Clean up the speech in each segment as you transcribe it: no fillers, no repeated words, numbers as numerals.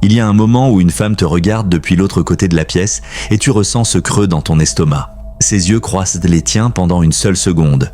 Il y a un moment où une femme te regarde depuis l'autre côté de la pièce et tu ressens ce creux dans ton estomac. Ses yeux croisent les tiens pendant une seconde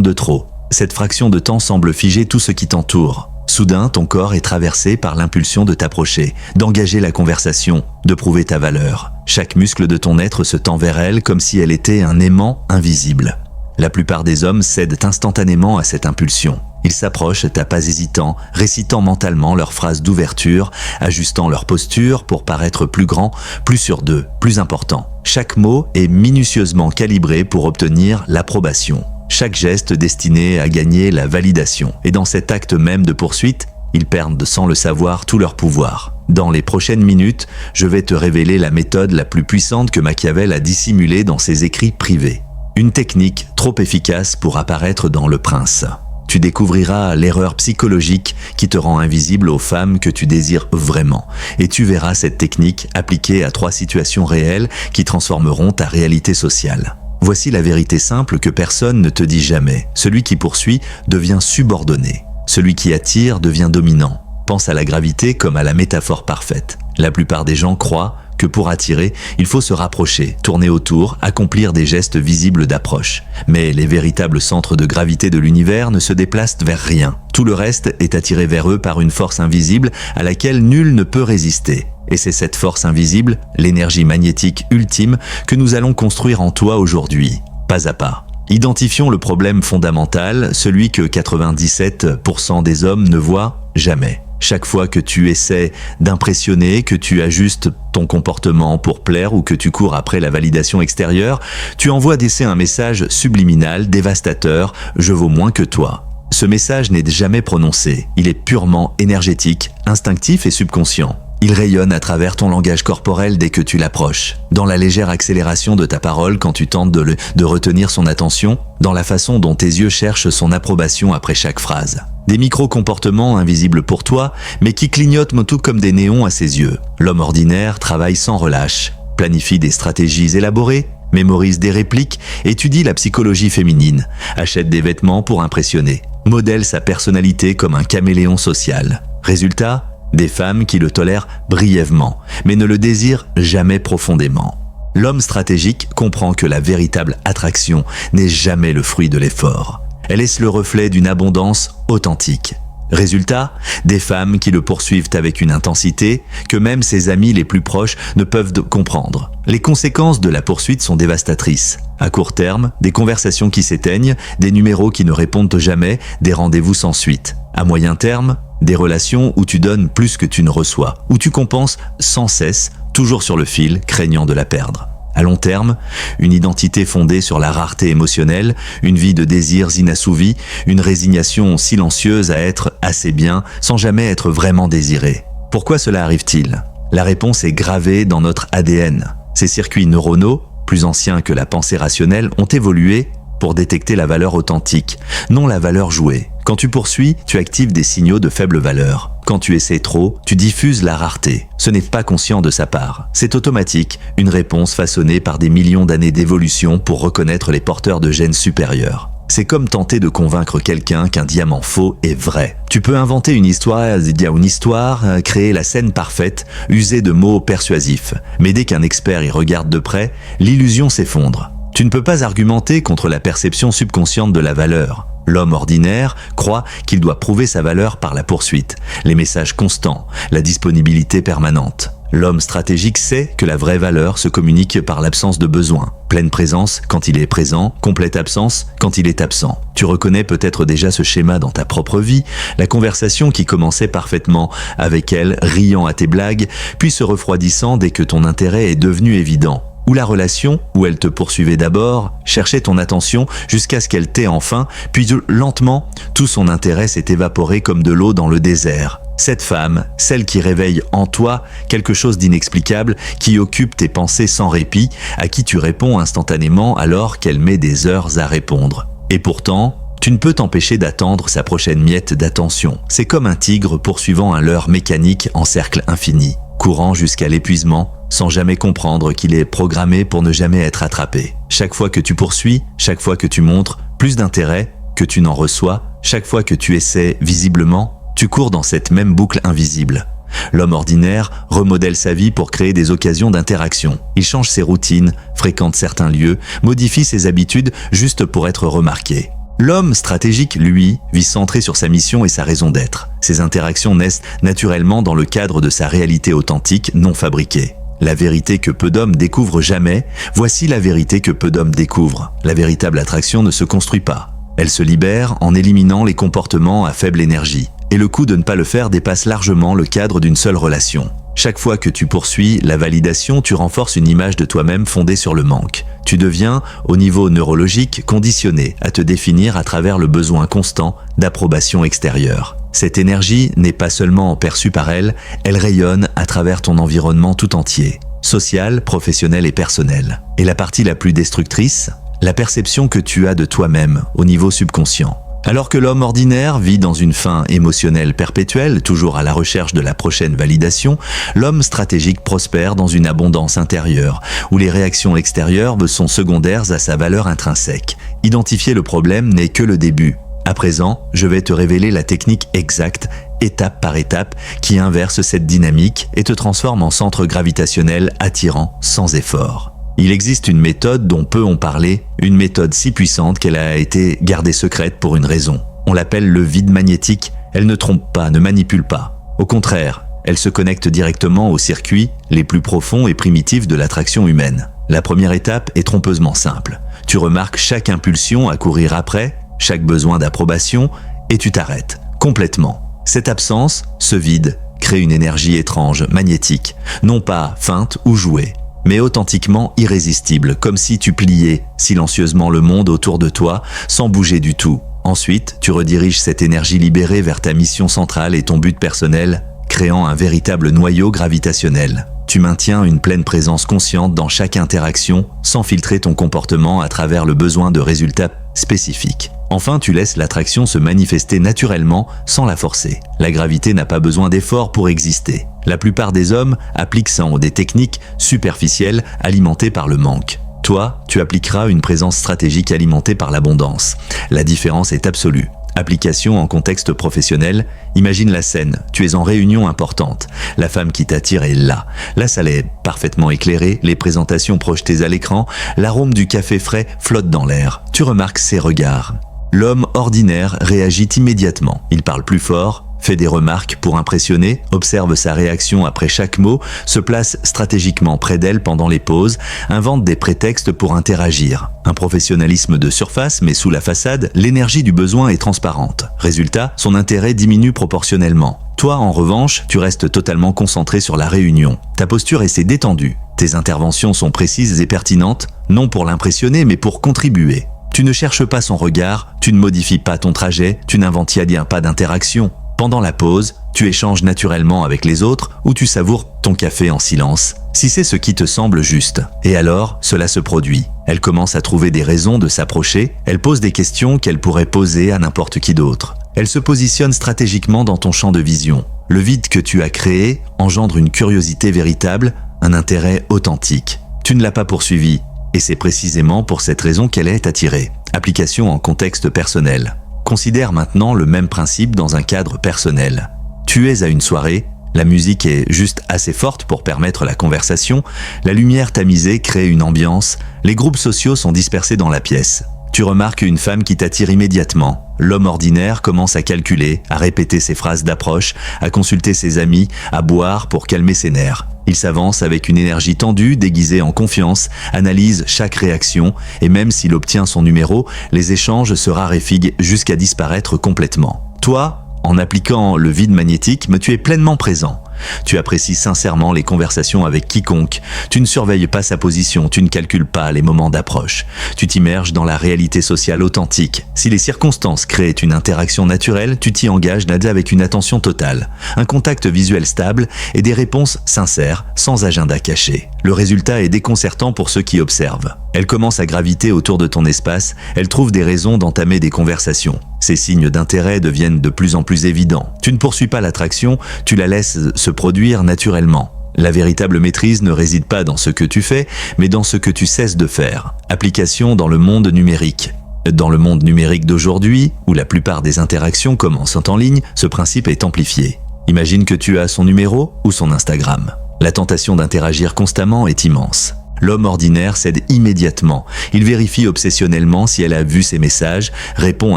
de trop. Cette fraction de temps semble figer tout ce qui t'entoure. Soudain, ton corps est traversé par l'impulsion de t'approcher, d'engager la conversation, de prouver ta valeur. Chaque muscle de ton être se tend vers elle comme si elle était un aimant invisible. La plupart des hommes cèdent instantanément à cette impulsion. Ils s'approchent à pas hésitant, récitant mentalement leurs phrases d'ouverture, ajustant leur posture pour paraître plus grand, plus sûr d'eux, plus important. Chaque mot est minutieusement calibré pour obtenir l'approbation. Chaque geste destiné à gagner la validation. Et dans cet acte même de poursuite, ils perdent sans le savoir tout leur pouvoir. Dans les prochaines minutes, je vais te révéler la méthode la plus puissante que Machiavel a dissimulée dans ses écrits privés. Une technique trop efficace pour apparaître dans Le Prince. Tu découvriras l'erreur psychologique qui te rend invisible aux femmes que tu désires vraiment. Et tu verras cette technique appliquée à 3 situations réelles qui transformeront ta réalité sociale. Voici la vérité simple que personne ne te dit jamais. Celui qui poursuit devient subordonné. Celui qui attire devient dominant. Pense à la gravité comme à la métaphore parfaite. La plupart des gens croient que pour attirer, il faut se rapprocher, tourner autour, accomplir des gestes visibles d'approche. Mais les véritables centres de gravité de l'univers ne se déplacent vers rien. Tout le reste est attiré vers eux par une force invisible à laquelle nul ne peut résister. Et c'est cette force invisible, l'énergie magnétique ultime, que nous allons construire en toi aujourd'hui, pas à pas. Identifions le problème fondamental, celui que 97% des hommes ne voient jamais. Chaque fois que tu essaies d'impressionner, que tu ajustes ton comportement pour plaire ou que tu cours après la validation extérieure, tu envoies d'essai un message subliminal, dévastateur « Je vaux moins que toi ». Ce message n'est jamais prononcé, il est purement énergétique, instinctif et subconscient. Il rayonne à travers ton langage corporel dès que tu l'approches, dans la légère accélération de ta parole quand tu tentes de retenir son attention, dans la façon dont tes yeux cherchent son approbation après chaque phrase. Des micro-comportements invisibles pour toi, mais qui clignotent tout comme des néons à ses yeux. L'homme ordinaire travaille sans relâche, planifie des stratégies élaborées, mémorise des répliques, étudie la psychologie féminine, achète des vêtements pour impressionner, modèle sa personnalité comme un caméléon social. Résultat, des femmes qui le tolèrent brièvement, mais ne le désirent jamais profondément. L'homme stratégique comprend que la véritable attraction n'est jamais le fruit de l'effort. Elle est le reflet d'une abondance authentique. Résultat, des femmes qui le poursuivent avec une intensité que même ses amis les plus proches ne peuvent comprendre. Les conséquences de la poursuite sont dévastatrices. À court terme, des conversations qui s'éteignent, des numéros qui ne répondent jamais, des rendez-vous sans suite. À moyen terme, des relations où tu donnes plus que tu ne reçois, où tu compenses sans cesse, toujours sur le fil, craignant de la perdre. À long terme, une identité fondée sur la rareté émotionnelle, une vie de désirs inassouvis, une résignation silencieuse à être assez bien sans jamais être vraiment désiré. Pourquoi cela arrive-t-il? La réponse est gravée dans notre ADN. Ces circuits neuronaux, plus anciens que la pensée rationnelle, ont évolué pour détecter la valeur authentique, non la valeur jouée. Quand tu poursuis, tu actives des signaux de faible valeur. Quand tu essaies trop, tu diffuses la rareté. Ce n'est pas conscient de sa part. C'est automatique, une réponse façonnée par des millions d'années d'évolution pour reconnaître les porteurs de gènes supérieurs. C'est comme tenter de convaincre quelqu'un qu'un diamant faux est vrai. Tu peux inventer une histoire, créer la scène parfaite, user de mots persuasifs. Mais dès qu'un expert y regarde de près, l'illusion s'effondre. Tu ne peux pas argumenter contre la perception subconsciente de la valeur. L'homme ordinaire croit qu'il doit prouver sa valeur par la poursuite, les messages constants, la disponibilité permanente. L'homme stratégique sait que la vraie valeur se communique par l'absence de besoin. Pleine présence quand il est présent, complète absence quand il est absent. Tu reconnais peut-être déjà ce schéma dans ta propre vie, la conversation qui commençait parfaitement avec elle, riant à tes blagues, puis se refroidissant dès que ton intérêt est devenu évident. Ou la relation, où elle te poursuivait d'abord, cherchait ton attention jusqu'à ce qu'elle t'ait enfin, puis lentement, tout son intérêt s'est évaporé comme de l'eau dans le désert. Cette femme, celle qui réveille en toi quelque chose d'inexplicable, qui occupe tes pensées sans répit, à qui tu réponds instantanément alors qu'elle met des heures à répondre. Et pourtant, tu ne peux t'empêcher d'attendre sa prochaine miette d'attention. C'est comme un tigre poursuivant un leurre mécanique en cercle infini, courant jusqu'à l'épuisement, sans jamais comprendre qu'il est programmé pour ne jamais être attrapé. Chaque fois que tu poursuis, chaque fois que tu montres plus d'intérêt que tu n'en reçois, chaque fois que tu essaies visiblement, tu cours dans cette même boucle invisible. L'homme ordinaire remodèle sa vie pour créer des occasions d'interaction. Il change ses routines, fréquente certains lieux, modifie ses habitudes juste pour être remarqué. L'homme stratégique, lui, vit centré sur sa mission et sa raison d'être. Ses interactions naissent naturellement dans le cadre de sa réalité authentique, non fabriquée. La vérité que peu d'hommes découvrent jamais, voici la vérité que peu d'hommes découvrent. La véritable attraction ne se construit pas. Elle se libère en éliminant les comportements à faible énergie. Et le coût de ne pas le faire dépasse largement le cadre d'une seule relation. Chaque fois que tu poursuis la validation, tu renforces une image de toi-même fondée sur le manque. Tu deviens, au niveau neurologique, conditionné à te définir à travers le besoin constant d'approbation extérieure. Cette énergie n'est pas seulement perçue par elle, elle rayonne à travers ton environnement tout entier, social, professionnel et personnel. Et la partie la plus destructrice, la perception que tu as de toi-même au niveau subconscient. Alors que l'homme ordinaire vit dans une faim émotionnelle perpétuelle, toujours à la recherche de la prochaine validation, l'homme stratégique prospère dans une abondance intérieure, où les réactions extérieures sont secondaires à sa valeur intrinsèque. Identifier le problème n'est que le début. À présent, je vais te révéler la technique exacte, étape par étape, qui inverse cette dynamique et te transforme en centre gravitationnel attirant sans effort. Il existe une méthode dont peu ont parlé, une méthode si puissante qu'elle a été gardée secrète pour une raison. On l'appelle le vide magnétique, elle ne trompe pas, ne manipule pas. Au contraire, elle se connecte directement aux circuits les plus profonds et primitifs de l'attraction humaine. La première étape est trompeusement simple. Tu remarques chaque impulsion à courir après, chaque besoin d'approbation, et tu t'arrêtes, complètement. Cette absence, ce vide, crée une énergie étrange, magnétique, non pas feinte ou jouée, mais authentiquement irrésistible, comme si tu pliais silencieusement le monde autour de toi, sans bouger du tout. Ensuite, tu rediriges cette énergie libérée vers ta mission centrale et ton but personnel, créant un véritable noyau gravitationnel. Tu maintiens une pleine présence consciente dans chaque interaction, sans filtrer ton comportement à travers le besoin de résultats spécifiques. Enfin, tu laisses l'attraction se manifester naturellement sans la forcer. La gravité n'a pas besoin d'efforts pour exister. La plupart des hommes appliquent des techniques superficielles alimentées par le manque. Toi, tu appliqueras une présence stratégique alimentée par l'abondance. La différence est absolue. Application en contexte professionnel, imagine la scène, tu es en réunion importante, la femme qui t'attire est là, la salle est parfaitement éclairée, les présentations projetées à l'écran, l'arôme du café frais flotte dans l'air, tu remarques ses regards. L'homme ordinaire réagit immédiatement, il parle plus fort, fait des remarques pour impressionner, observe sa réaction après chaque mot, se place stratégiquement près d'elle pendant les pauses, invente des prétextes pour interagir. Un professionnalisme de surface, mais sous la façade, l'énergie du besoin est transparente. Résultat, son intérêt diminue proportionnellement. Toi, en revanche, tu restes totalement concentré sur la réunion. Ta posture est détendue. Tes interventions sont précises et pertinentes, non pour l'impressionner, mais pour contribuer. Tu ne cherches pas son regard, tu ne modifies pas ton trajet, tu n'inventes pas d'interaction. Pendant la pause, tu échanges naturellement avec les autres ou tu savoures ton café en silence, si c'est ce qui te semble juste. Et alors, cela se produit. Elle commence à trouver des raisons de s'approcher, elle pose des questions qu'elle pourrait poser à n'importe qui d'autre. Elle se positionne stratégiquement dans ton champ de vision. Le vide que tu as créé engendre une curiosité véritable, un intérêt authentique. Tu ne l'as pas poursuivi, et c'est précisément pour cette raison qu'elle est attirée. Application en contexte personnel. Considère maintenant le même principe dans un cadre personnel. Tu es à une soirée, la musique est juste assez forte pour permettre la conversation, la lumière tamisée crée une ambiance, les groupes sociaux sont dispersés dans la pièce. Tu remarques une femme qui t'attire immédiatement. L'homme ordinaire commence à calculer, à répéter ses phrases d'approche, à consulter ses amis, à boire pour calmer ses nerfs. Il s'avance avec une énergie tendue, déguisée en confiance, analyse chaque réaction, et même s'il obtient son numéro, les échanges se raréfient jusqu'à disparaître complètement. Toi, en appliquant le vide magnétique, mais tu es pleinement présent. Tu apprécies sincèrement les conversations avec quiconque. Tu ne surveilles pas sa position, tu ne calcules pas les moments d'approche. Tu t'immerges dans la réalité sociale authentique. Si les circonstances créent une interaction naturelle, tu t'y engages avec une attention totale, un contact visuel stable et des réponses sincères, sans agenda caché. Le résultat est déconcertant pour ceux qui observent. Elle commence à graviter autour de ton espace, elle trouve des raisons d'entamer des conversations. Ces signes d'intérêt deviennent de plus en plus évidents. Tu ne poursuis pas l'attraction, tu la laisses se produire naturellement. La véritable maîtrise ne réside pas dans ce que tu fais, mais dans ce que tu cesses de faire. Application dans le monde numérique. Dans le monde numérique d'aujourd'hui, où la plupart des interactions commencent en ligne, ce principe est amplifié. Imagine que tu as son numéro ou son Instagram. La tentation d'interagir constamment est immense. L'homme ordinaire cède immédiatement. Il vérifie obsessionnellement si elle a vu ses messages, répond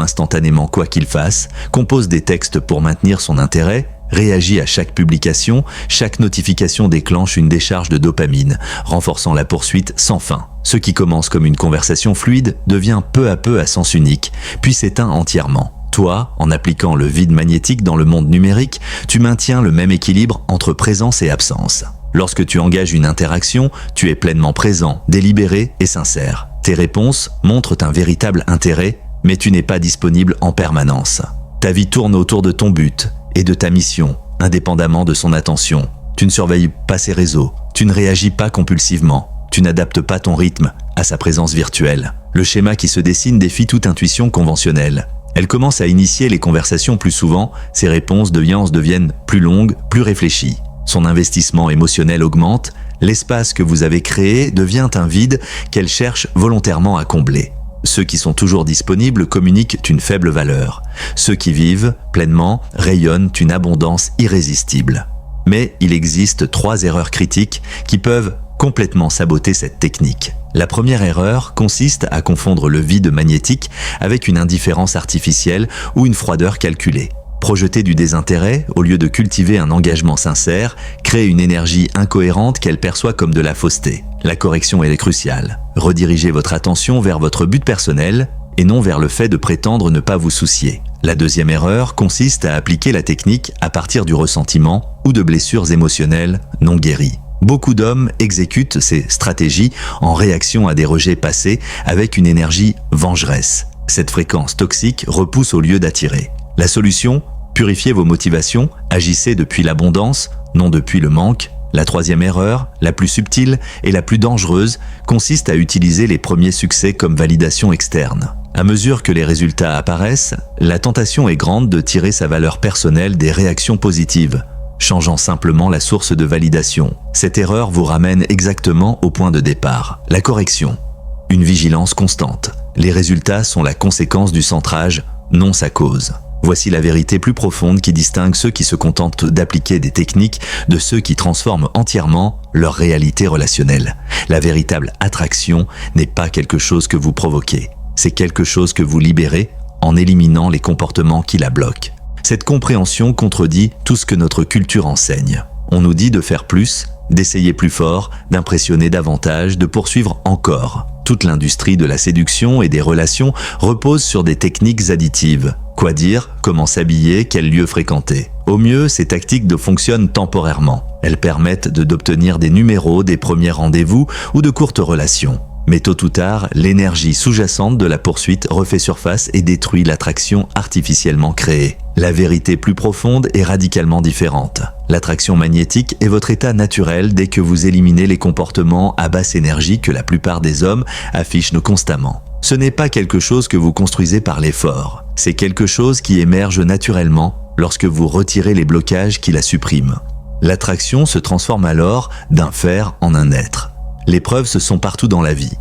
instantanément quoi qu'il fasse, compose des textes pour maintenir son intérêt, réagit à chaque publication, chaque notification déclenche une décharge de dopamine, renforçant la poursuite sans fin. Ce qui commence comme une conversation fluide devient peu à peu à sens unique, puis s'éteint entièrement. Toi, en appliquant le vide magnétique dans le monde numérique, tu maintiens le même équilibre entre présence et absence. Lorsque tu engages une interaction, tu es pleinement présent, délibéré et sincère. Tes réponses montrent un véritable intérêt, mais tu n'es pas disponible en permanence. Ta vie tourne autour de ton but et de ta mission, indépendamment de son attention. Tu ne surveilles pas ses réseaux, tu ne réagis pas compulsivement, tu n'adaptes pas ton rythme à sa présence virtuelle. Le schéma qui se dessine défie toute intuition conventionnelle. Elle commence à initier les conversations plus souvent, ses réponses deviennent plus longues, plus réfléchies. Son investissement émotionnel augmente, l'espace que vous avez créé devient un vide qu'elle cherche volontairement à combler. Ceux qui sont toujours disponibles communiquent une faible valeur. Ceux qui vivent pleinement rayonnent une abondance irrésistible. Mais il existe 3 erreurs critiques qui peuvent complètement saboter cette technique. La première erreur consiste à confondre le vide magnétique avec une indifférence artificielle ou une froideur calculée. Projeter du désintérêt, au lieu de cultiver un engagement sincère, crée une énergie incohérente qu'elle perçoit comme de la fausseté. La correction est cruciale. Redirigez votre attention vers votre but personnel et non vers le fait de prétendre ne pas vous soucier. La deuxième erreur consiste à appliquer la technique à partir du ressentiment ou de blessures émotionnelles non guéries. Beaucoup d'hommes exécutent ces stratégies en réaction à des rejets passés avec une énergie vengeresse. Cette fréquence toxique repousse au lieu d'attirer. La solution ? Purifiez vos motivations, agissez depuis l'abondance, non depuis le manque. La troisième erreur, la plus subtile et la plus dangereuse, consiste à utiliser les premiers succès comme validation externe. À mesure que les résultats apparaissent, la tentation est grande de tirer sa valeur personnelle des réactions positives, changeant simplement la source de validation. Cette erreur vous ramène exactement au point de départ. La correction. Une vigilance constante. Les résultats sont la conséquence du centrage, non sa cause. Voici la vérité plus profonde qui distingue ceux qui se contentent d'appliquer des techniques de ceux qui transforment entièrement leur réalité relationnelle. La véritable attraction n'est pas quelque chose que vous provoquez, c'est quelque chose que vous libérez en éliminant les comportements qui la bloquent. Cette compréhension contredit tout ce que notre culture enseigne. On nous dit de faire plus, d'essayer plus fort, d'impressionner davantage, de poursuivre encore. Toute l'industrie de la séduction et des relations repose sur des techniques additives. Quoi dire, comment s'habiller, quel lieu fréquenter. Au mieux, ces tactiques fonctionnent temporairement. Elles permettent d'obtenir des numéros, des premiers rendez-vous ou de courtes relations. Mais tôt ou tard, l'énergie sous-jacente de la poursuite refait surface et détruit l'attraction artificiellement créée. La vérité plus profonde est radicalement différente. L'attraction magnétique est votre état naturel dès que vous éliminez les comportements à basse énergie que la plupart des hommes affichent constamment. Ce n'est pas quelque chose que vous construisez par l'effort. C'est quelque chose qui émerge naturellement lorsque vous retirez les blocages qui la suppriment. L'attraction se transforme alors d'un faire en un être. Les preuves se sont partout dans la vie.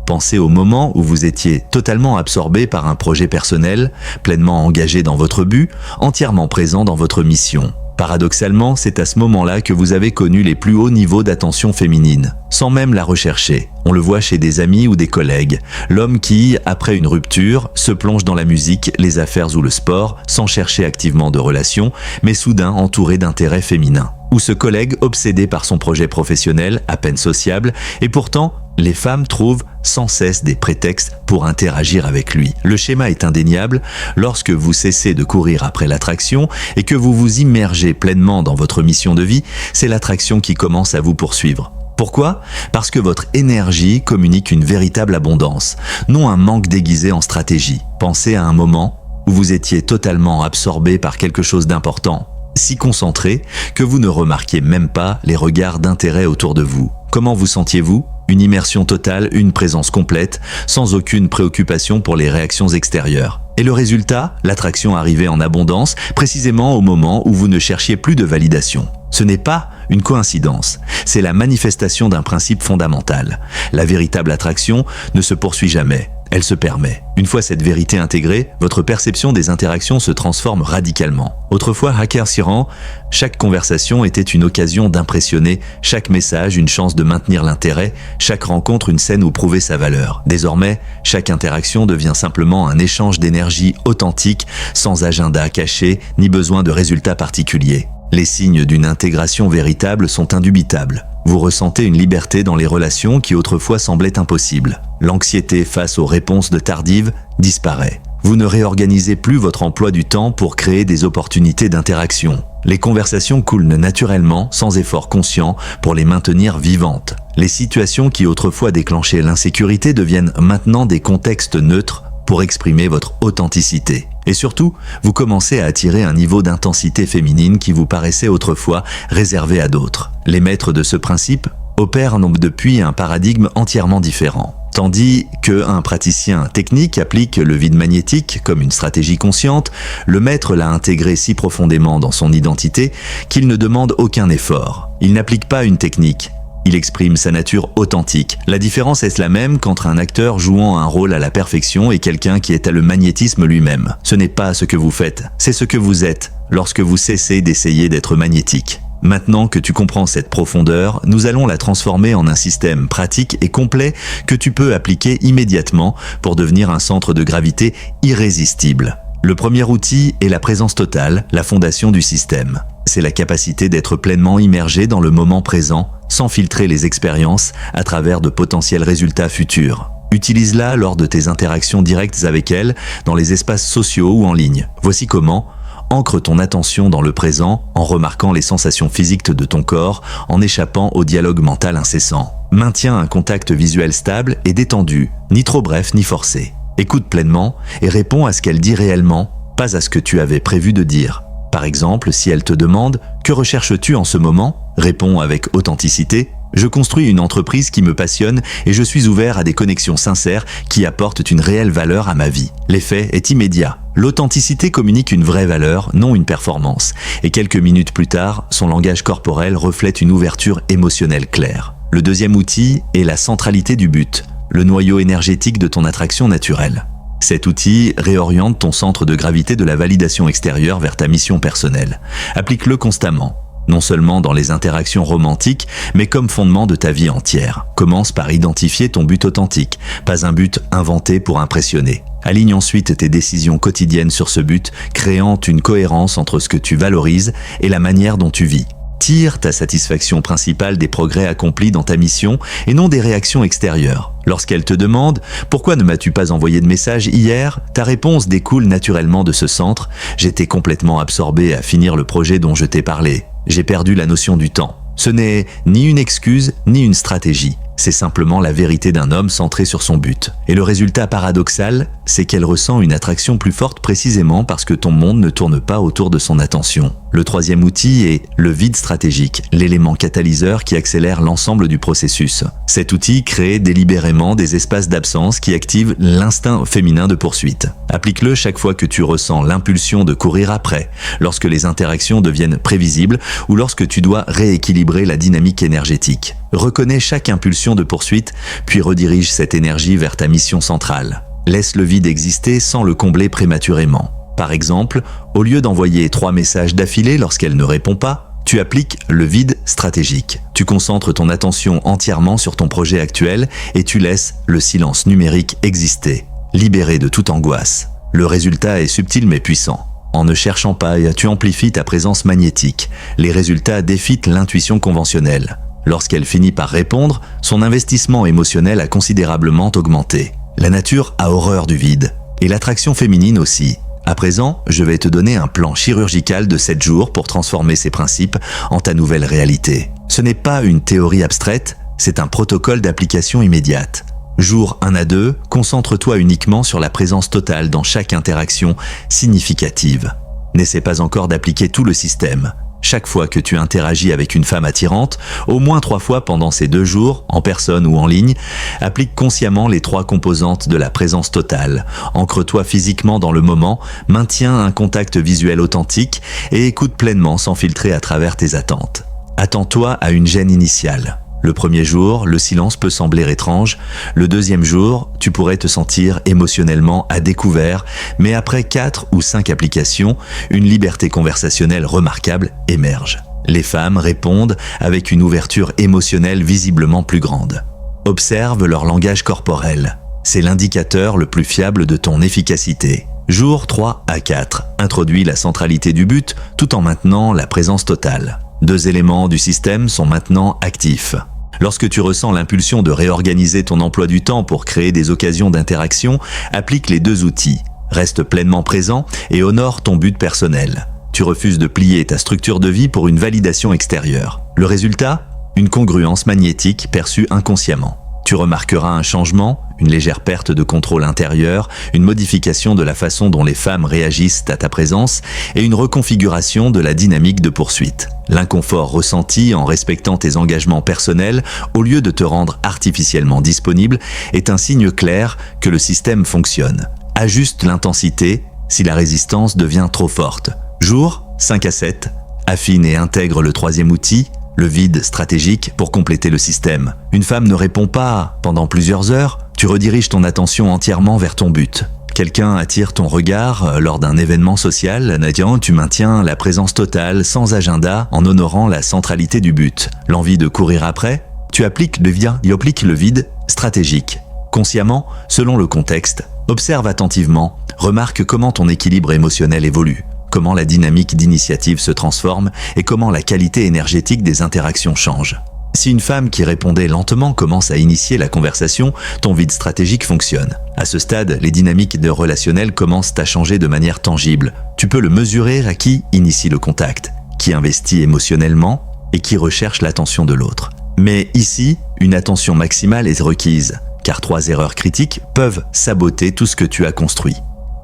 Pensez au moment où vous étiez totalement absorbé par un projet personnel, pleinement engagé dans votre but, entièrement présent dans votre mission. Paradoxalement, c'est à ce moment-là que vous avez connu les plus hauts niveaux d'attention féminine, sans même la rechercher. On le voit chez des amis ou des collègues. L'homme qui, après une rupture, se plonge dans la musique, les affaires ou le sport, sans chercher activement de relation, mais soudain entouré d'intérêts féminins. Ou ce collègue obsédé par son projet professionnel, à peine sociable, et pourtant, les femmes trouvent sans cesse des prétextes pour interagir avec lui. Le schéma est indéniable. Lorsque vous cessez de courir après l'attraction et que vous vous immergez pleinement dans votre mission de vie, c'est l'attraction qui commence à vous poursuivre. Pourquoi ? Parce que votre énergie communique une véritable abondance, non un manque déguisé en stratégie. Pensez à un moment où vous étiez totalement absorbé par quelque chose d'important, si concentré que vous ne remarquiez même pas les regards d'intérêt autour de vous. Comment vous sentiez-vous ? Une immersion totale, une présence complète, sans aucune préoccupation pour les réactions extérieures. Et le résultat ? L'attraction arrivait en abondance, précisément au moment où vous ne cherchiez plus de validation. Ce n'est pas une coïncidence, c'est la manifestation d'un principe fondamental. La véritable attraction ne se poursuit jamais, elle se permet. Une fois cette vérité intégrée, votre perception des interactions se transforme radicalement. Autrefois, hacker Siran, chaque conversation était une occasion d'impressionner, chaque message une chance de maintenir l'intérêt, chaque rencontre une scène où prouver sa valeur. Désormais, chaque interaction devient simplement un échange d'énergie authentique, sans agenda caché, ni besoin de résultats particuliers. Les signes d'une intégration véritable sont indubitables. Vous ressentez une liberté dans les relations qui autrefois semblaient impossibles. L'anxiété face aux réponses tardives disparaît. Vous ne réorganisez plus votre emploi du temps pour créer des opportunités d'interaction. Les conversations coulent naturellement, sans effort conscient, pour les maintenir vivantes. Les situations qui autrefois déclenchaient l'insécurité deviennent maintenant des contextes neutres pour exprimer votre authenticité. Et surtout, vous commencez à attirer un niveau d'intensité féminine qui vous paraissait autrefois réservé à d'autres. Les maîtres de ce principe opèrent depuis un paradigme entièrement différent. Tandis qu'un praticien technique applique le vide magnétique comme une stratégie consciente, le maître l'a intégré si profondément dans son identité qu'il ne demande aucun effort. Il n'applique pas une technique. Il exprime sa nature authentique. La différence est la même qu'entre un acteur jouant un rôle à la perfection et quelqu'un qui est à le magnétisme lui-même. Ce n'est pas ce que vous faites, c'est ce que vous êtes lorsque vous cessez d'essayer d'être magnétique. Maintenant que tu comprends cette profondeur, nous allons la transformer en un système pratique et complet que tu peux appliquer immédiatement pour devenir un centre de gravité irrésistible. Le premier outil est la présence totale, la fondation du système. C'est la capacité d'être pleinement immergé dans le moment présent, sans filtrer les expériences à travers de potentiels résultats futurs. Utilise-la lors de tes interactions directes avec elle, dans les espaces sociaux ou en ligne. Voici comment. Ancre ton attention dans le présent en remarquant les sensations physiques de ton corps, en échappant au dialogue mental incessant. Maintiens un contact visuel stable et détendu, ni trop bref ni forcé. Écoute pleinement et réponds à ce qu'elle dit réellement, pas à ce que tu avais prévu de dire. Par exemple, si elle te demande « Que recherches-tu en ce moment ?» Réponds avec authenticité « Je construis une entreprise qui me passionne et je suis ouvert à des connexions sincères qui apportent une réelle valeur à ma vie. » L'effet est immédiat. L'authenticité communique une vraie valeur, non une performance. Et quelques minutes plus tard, son langage corporel reflète une ouverture émotionnelle claire. Le deuxième outil est la centralité du but, le noyau énergétique de ton attraction naturelle. Cet outil réoriente ton centre de gravité de la validation extérieure vers ta mission personnelle. Applique-le constamment, non seulement dans les interactions romantiques, mais comme fondement de ta vie entière. Commence par identifier ton but authentique, pas un but inventé pour impressionner. Aligne ensuite tes décisions quotidiennes sur ce but, créant une cohérence entre ce que tu valorises et la manière dont tu vis. Tire ta satisfaction principale des progrès accomplis dans ta mission et non des réactions extérieures. Lorsqu'elle te demande « Pourquoi ne m'as-tu pas envoyé de message hier ?» ta réponse découle naturellement de ce centre « J'étais complètement absorbé à finir le projet dont je t'ai parlé. J'ai perdu la notion du temps. » Ce n'est ni une excuse, ni une stratégie. C'est simplement la vérité d'un homme centré sur son but. Et le résultat paradoxal, c'est qu'elle ressent une attraction plus forte précisément parce que ton monde ne tourne pas autour de son attention. Le troisième outil est le vide stratégique, l'élément catalyseur qui accélère l'ensemble du processus. Cet outil crée délibérément des espaces d'absence qui activent l'instinct féminin de poursuite. Applique-le chaque fois que tu ressens l'impulsion de courir après, lorsque les interactions deviennent prévisibles ou lorsque tu dois rééquilibrer la dynamique énergétique. Reconnais chaque impulsion de poursuite, puis redirige cette énergie vers ta mission centrale. Laisse le vide exister sans le combler prématurément. Par exemple, au lieu d'envoyer 3 messages d'affilée lorsqu'elle ne répond pas, tu appliques le vide stratégique. Tu concentres ton attention entièrement sur ton projet actuel et tu laisses le silence numérique exister, libéré de toute angoisse. Le résultat est subtil mais puissant. En ne cherchant pas, tu amplifies ta présence magnétique. Les résultats défient l'intuition conventionnelle. Lorsqu'elle finit par répondre, son investissement émotionnel a considérablement augmenté. La nature a horreur du vide, et l'attraction féminine aussi. À présent, je vais te donner un plan chirurgical de 7 jours pour transformer ces principes en ta nouvelle réalité. Ce n'est pas une théorie abstraite, c'est un protocole d'application immédiate. Jour 1 à 2, concentre-toi uniquement sur la présence totale dans chaque interaction significative. N'essaie pas encore d'appliquer tout le système. Chaque fois que tu interagis avec une femme attirante, au moins 3 fois pendant ces 2 jours, en personne ou en ligne, applique consciemment les 3 composantes de la présence totale. Ancre-toi physiquement dans le moment, maintiens un contact visuel authentique et écoute pleinement sans filtrer à travers tes attentes. Attends-toi à une gêne initiale. Le premier jour, le silence peut sembler étrange. Le deuxième jour, tu pourrais te sentir émotionnellement à découvert, mais après 4 ou 5 applications, une liberté conversationnelle remarquable émerge. Les femmes répondent avec une ouverture émotionnelle visiblement plus grande. Observe leur langage corporel. C'est l'indicateur le plus fiable de ton efficacité. Jour 3 à 4, introduis la centralité du but tout en maintenant la présence totale. 2 éléments du système sont maintenant actifs. Lorsque tu ressens l'impulsion de réorganiser ton emploi du temps pour créer des occasions d'interaction, applique les 2 outils. Reste pleinement présent et honore ton but personnel. Tu refuses de plier ta structure de vie pour une validation extérieure. Le résultat ? Une congruence magnétique perçue inconsciemment. Tu remarqueras un changement, une légère perte de contrôle intérieur, une modification de la façon dont les femmes réagissent à ta présence et une reconfiguration de la dynamique de poursuite. L'inconfort ressenti en respectant tes engagements personnels au lieu de te rendre artificiellement disponible est un signe clair que le système fonctionne. Ajuste l'intensité si la résistance devient trop forte. Jour 5 à 7, affine et intègre le 3e outil, le vide stratégique pour compléter le système. Une femme ne répond pas pendant plusieurs heures, tu rediriges ton attention entièrement vers ton but. Quelqu'un attire ton regard lors d'un événement social, Nadia, tu maintiens la présence totale, sans agenda, en honorant la centralité du but. L'envie de courir après, tu appliques le vide stratégique. Consciemment, selon le contexte, observe attentivement, remarque comment ton équilibre émotionnel évolue. Comment la dynamique d'initiative se transforme et comment la qualité énergétique des interactions change. Si une femme qui répondait lentement commence à initier la conversation, ton vide stratégique fonctionne. À ce stade, les dynamiques de relationnel commencent à changer de manière tangible. Tu peux le mesurer à qui initie le contact, qui investit émotionnellement et qui recherche l'attention de l'autre. Mais ici, une attention maximale est requise, car 3 erreurs critiques peuvent saboter tout ce que tu as construit.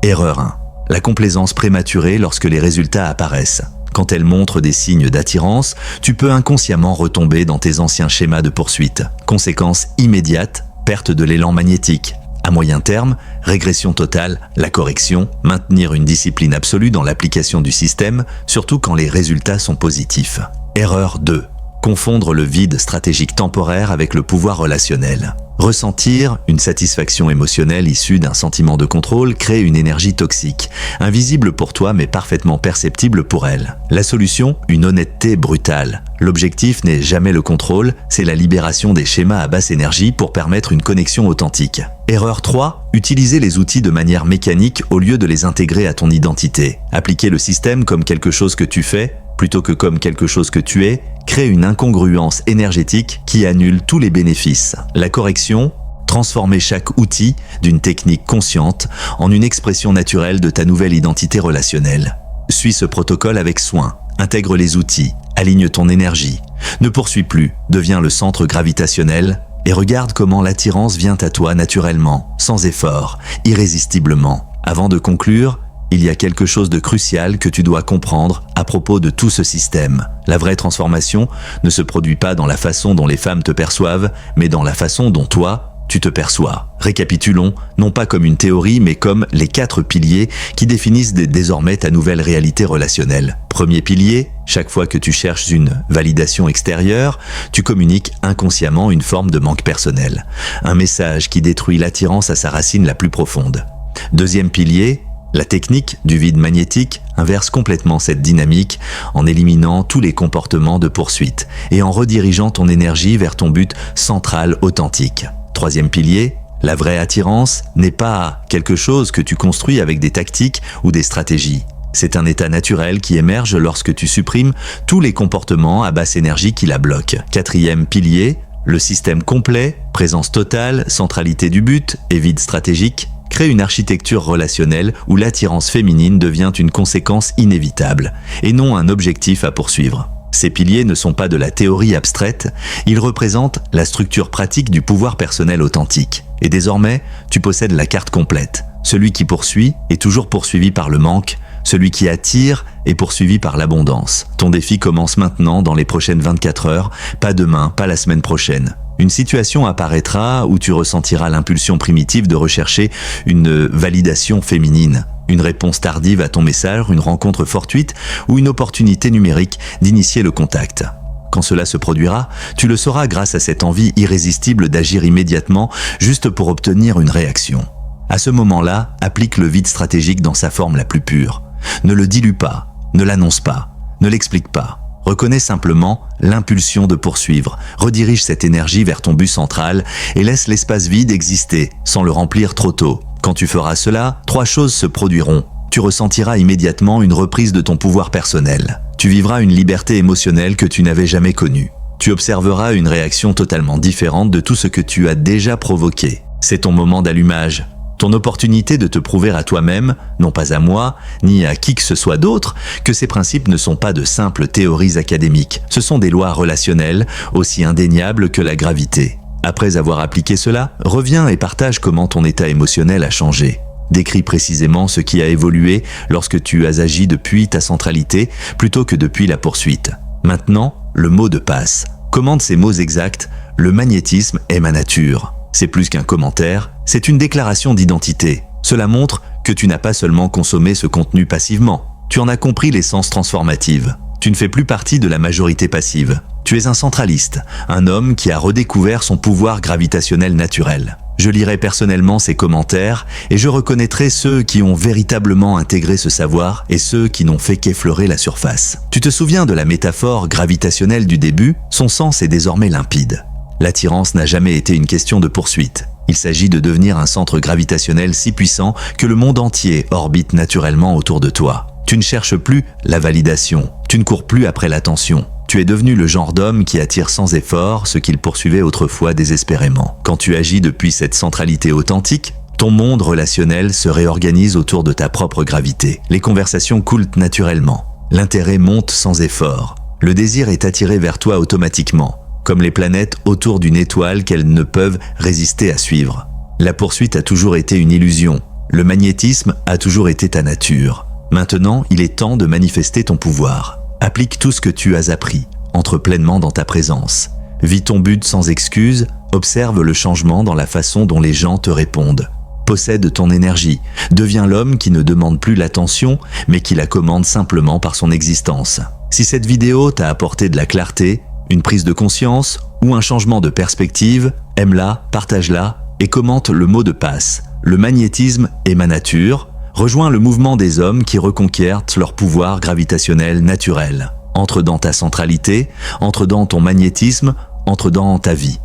Erreur 1. La complaisance prématurée lorsque les résultats apparaissent. Quand elle montre des signes d'attirance, tu peux inconsciemment retomber dans tes anciens schémas de poursuite. Conséquence immédiate, perte de l'élan magnétique. À moyen terme, régression totale, la correction, maintenir une discipline absolue dans l'application du système, surtout quand les résultats sont positifs. Erreur 2. Confondre le vide stratégique temporaire avec le pouvoir relationnel. Ressentir une satisfaction émotionnelle issue d'un sentiment de contrôle crée une énergie toxique, invisible pour toi mais parfaitement perceptible pour elle. La solution, une honnêteté brutale. L'objectif n'est jamais le contrôle, c'est la libération des schémas à basse énergie pour permettre une connexion authentique. Erreur 3, utiliser les outils de manière mécanique au lieu de les intégrer à ton identité. Appliquer le système comme quelque chose que tu fais, plutôt que comme quelque chose que tu es, crée une incongruence énergétique qui annule tous les bénéfices. La correction, transformer chaque outil d'une technique consciente en une expression naturelle de ta nouvelle identité relationnelle. Suis ce protocole avec soin, intègre les outils, aligne ton énergie. Ne poursuis plus, deviens le centre gravitationnel et regarde comment l'attirance vient à toi naturellement, sans effort, irrésistiblement. Avant de conclure, il y a quelque chose de crucial que tu dois comprendre à propos de tout ce système. La vraie transformation ne se produit pas dans la façon dont les femmes te perçoivent, mais dans la façon dont toi, tu te perçois. Récapitulons, non pas comme une théorie, mais comme les 4 piliers qui définissent désormais ta nouvelle réalité relationnelle. Premier pilier, chaque fois que tu cherches une validation extérieure, tu communiques inconsciemment une forme de manque personnel. Un message qui détruit l'attirance à sa racine la plus profonde. Deuxième pilier, la technique du vide magnétique inverse complètement cette dynamique en éliminant tous les comportements de poursuite et en redirigeant ton énergie vers ton but central authentique. Troisième pilier, la vraie attirance n'est pas quelque chose que tu construis avec des tactiques ou des stratégies. C'est un état naturel qui émerge lorsque tu supprimes tous les comportements à basse énergie qui la bloquent. Quatrième pilier, le système complet, présence totale, centralité du but et vide stratégique, crée une architecture relationnelle où l'attirance féminine devient une conséquence inévitable et non un objectif à poursuivre. Ces piliers ne sont pas de la théorie abstraite, ils représentent la structure pratique du pouvoir personnel authentique. Et désormais, tu possèdes la carte complète. Celui qui poursuit est toujours poursuivi par le manque, celui qui attire est poursuivi par l'abondance. Ton défi commence maintenant dans les prochaines 24 heures, pas demain, pas la semaine prochaine. Une situation apparaîtra où tu ressentiras l'impulsion primitive de rechercher une validation féminine, une réponse tardive à ton message, une rencontre fortuite ou une opportunité numérique d'initier le contact. Quand cela se produira, tu le sauras grâce à cette envie irrésistible d'agir immédiatement juste pour obtenir une réaction. À ce moment-là, applique le vide stratégique dans sa forme la plus pure. Ne le dilue pas, ne l'annonce pas, ne l'explique pas. Reconnais simplement l'impulsion de poursuivre, redirige cette énergie vers ton but central et laisse l'espace vide exister sans le remplir trop tôt. Quand tu feras cela, 3 choses se produiront. Tu ressentiras immédiatement une reprise de ton pouvoir personnel. Tu vivras une liberté émotionnelle que tu n'avais jamais connue. Tu observeras une réaction totalement différente de tout ce que tu as déjà provoqué. C'est ton moment d'allumage. Ton opportunité de te prouver à toi-même, non pas à moi, ni à qui que ce soit d'autre, que ces principes ne sont pas de simples théories académiques. Ce sont des lois relationnelles, aussi indéniables que la gravité. Après avoir appliqué cela, reviens et partage comment ton état émotionnel a changé. Décris précisément ce qui a évolué lorsque tu as agi depuis ta centralité plutôt que depuis la poursuite. Maintenant, le mot de passe. Commande ces mots exacts. Le magnétisme est ma nature. C'est plus qu'un commentaire, c'est une déclaration d'identité. Cela montre que tu n'as pas seulement consommé ce contenu passivement, tu en as compris l'essence transformative. Tu ne fais plus partie de la majorité passive. Tu es un centraliste, un homme qui a redécouvert son pouvoir gravitationnel naturel. Je lirai personnellement ces commentaires et je reconnaîtrai ceux qui ont véritablement intégré ce savoir et ceux qui n'ont fait qu'effleurer la surface. Tu te souviens de la métaphore gravitationnelle du début? Son sens est désormais limpide. L'attirance n'a jamais été une question de poursuite. Il s'agit de devenir un centre gravitationnel si puissant que le monde entier orbite naturellement autour de toi. Tu ne cherches plus la validation, tu ne cours plus après l'attention. Tu es devenu le genre d'homme qui attire sans effort ce qu'il poursuivait autrefois désespérément. Quand tu agis depuis cette centralité authentique, ton monde relationnel se réorganise autour de ta propre gravité. Les conversations coulent naturellement. L'intérêt monte sans effort. Le désir est attiré vers toi automatiquement, comme les planètes autour d'une étoile qu'elles ne peuvent résister à suivre. La poursuite a toujours été une illusion. Le magnétisme a toujours été ta nature. Maintenant, il est temps de manifester ton pouvoir. Applique tout ce que tu as appris. Entre pleinement dans ta présence. Vis ton but sans excuse. Observe le changement dans la façon dont les gens te répondent. Possède ton énergie. Deviens l'homme qui ne demande plus l'attention, mais qui la commande simplement par son existence. Si cette vidéo t'a apporté de la clarté, une prise de conscience ou un changement de perspective, aime-la, partage-la et commente le mot de passe. Le magnétisme est ma nature. Rejoins le mouvement des hommes qui reconquièrent leur pouvoir gravitationnel naturel. Entre dans ta centralité, entre dans ton magnétisme, entre dans ta vie.